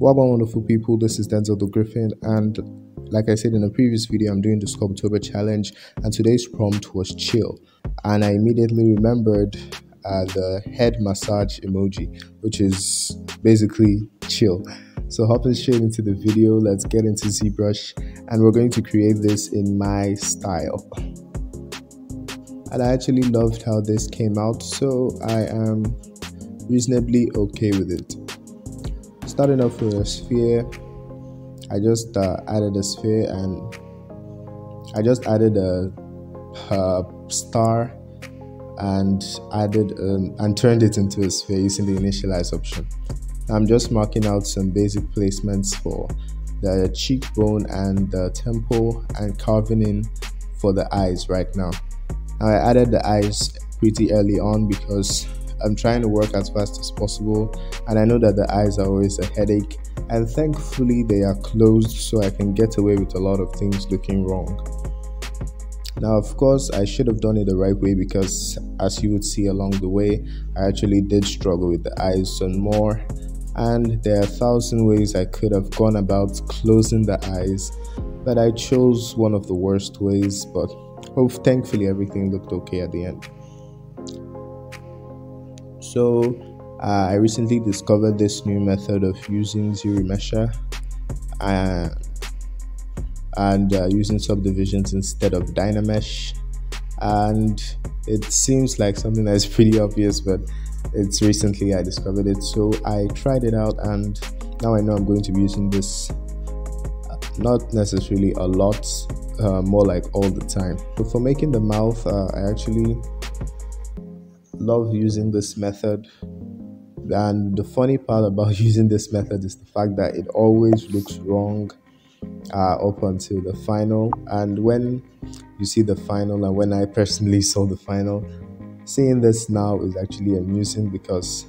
Waguan, wonderful people, this is Denzel The Griffin, and like I said in a previous video, I'm doing the Sculptober challenge, and today's prompt was chill, and I immediately remembered the head massage emoji, which is basically chill. So hopping straight into the video, let's get into Zbrush, and we're going to create this in my style. And I actually loved how this came out, so I am reasonably okay with it. Starting off with a sphere, I just added a sphere, and I just added a star and added and turned it into a sphere using the initialize option. I'm just marking out some basic placements for the cheekbone and the temple and carving in for the eyes right now. I added the eyes pretty early on because I'm trying to work as fast as possible, and I know that the eyes are always a headache, and thankfully they are closed so I can get away with a lot of things looking wrong. Now of course I should have done it the right way, because as you would see along the way, I actually did struggle with the eyes some more, and there are 1,000 ways I could have gone about closing the eyes, but I chose one of the worst ways, but thankfully everything looked okay at the end. So I recently discovered this new method of using ZRemesher and using subdivisions instead of Dynamesh, and it seems like something that's pretty obvious, but it's recently I discovered it, so I tried it out, and now I know I'm going to be using this not necessarily a lot, more like all the time. So for making the mouth, I actually love using this method, and the funny part about using this method is the fact that it always looks wrong up until the final, and when you see the final, and when I personally saw the final, seeing this now is actually amusing because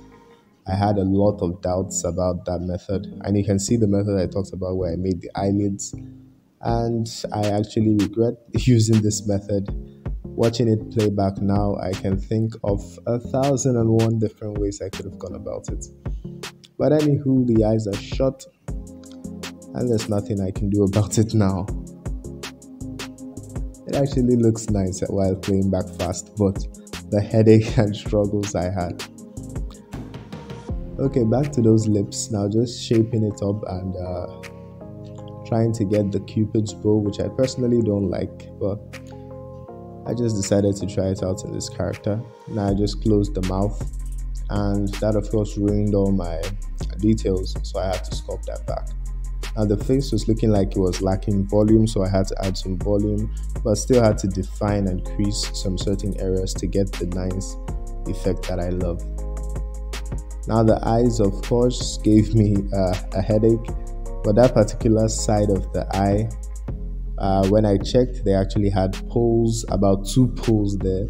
I had a lot of doubts about that method, and you can see the method I talked about where I made the eyelids, and I actually regret using this method. Watching it play back now, I can think of 1,001 different ways I could have gone about it. But anywho, the eyes are shut, and there's nothing I can do about it now. It actually looks nice while playing back fast, but the headache and struggles I had. Okay, back to those lips. Now just shaping it up and trying to get the Cupid's bow, which I personally don't like, but I just decided to try it out in this character. Now I just closed the mouth, and that of course ruined all my details, so I had to sculpt that back. Now the face was looking like it was lacking volume, so I had to add some volume, but still had to define and crease some certain areas to get the nice effect that I love. Now the eyes of course gave me a headache, but that particular side of the eye, when I checked, they actually had poles, about 2 poles there,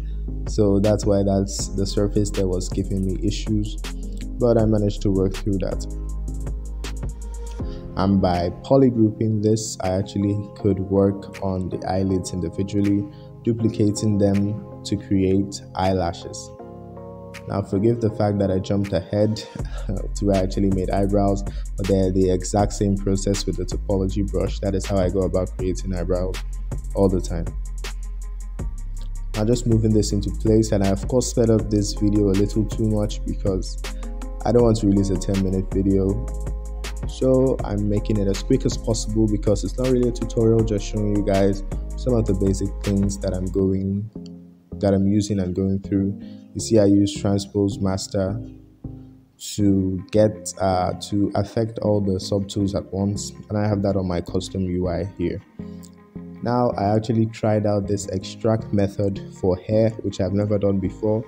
so that's why that's the surface that was giving me issues, but I managed to work through that. And by polygrouping this, I actually could work on the eyelids individually, duplicating them to create eyelashes. Now forgive the fact that I jumped ahead to where I actually made eyebrows, but they're the exact same process with the topology brush. That is how I go about creating eyebrows all the time. Now just moving this into place, and I of course sped up this video a little too much because I don't want to release a 10-minute video. So I'm making it as quick as possible because it's not really a tutorial, just showing you guys some of the basic things that I'm using and going through. You see I use transpose master to get to affect all the subtools at once, and I have that on my custom UI here. Now I actually tried out this extract method for hair, which I've never done before,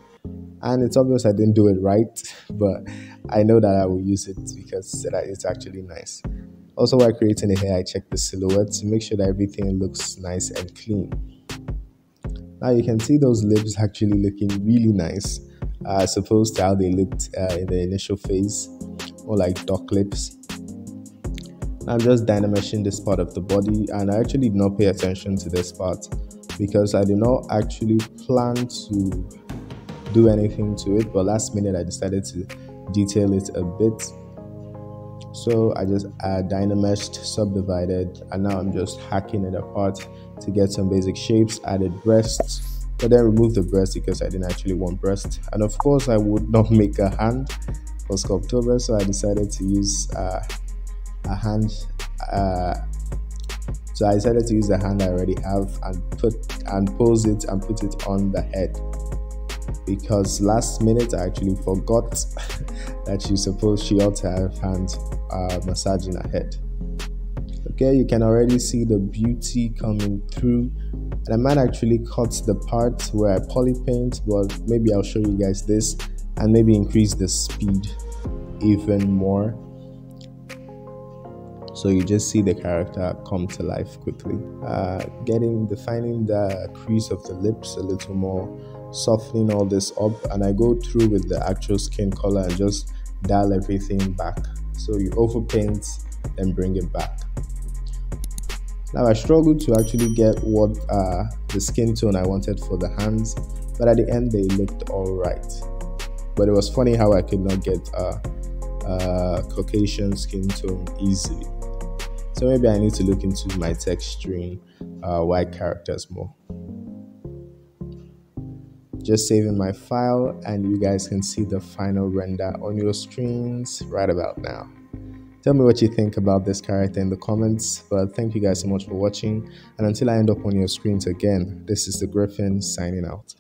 and it's obvious I didn't do it right, but I know that I will use it because it's actually nice. Also, while creating the hair, I check the silhouette to make sure that everything looks nice and clean. Now you can see those lips actually looking really nice, as opposed to how they looked in the initial phase, more like duck lips. I'm just dynameshing this part of the body, and I actually did not pay attention to this part because I did not actually plan to do anything to it, but last minute I decided to detail it a bit. So I just dynameshed, subdivided, and now I'm just hacking it apart to get some basic shapes. Added breasts, but then removed the breast because I didn't actually want breast. And of course I would not make a hand for Sculptober, so I decided to use a hand. So I decided to use the hand I already have and pose it and put it on the head, because last minute I actually forgot that she ought to have hands massaging her head. Okay, you can already see the beauty coming through, and I might actually cut the part where I poly paint, but maybe I'll show you guys this and maybe increase the speed even more, so you just see the character come to life quickly. Defining the crease of the lips a little more, softening all this up, and I go through with the actual skin color and just dial everything back. So you overpaint and bring it back. Now I struggled to actually get what the skin tone I wanted for the hands, but at the end they looked alright. But it was funny how I could not get a Caucasian skin tone easily. So maybe I need to look into my texturing white characters more. Just saving my file, and you guys can see the final render on your screens right about now. Tell me what you think about this character in the comments, but thank you guys so much for watching, and until I end up on your screens again, this is the Griffin signing out.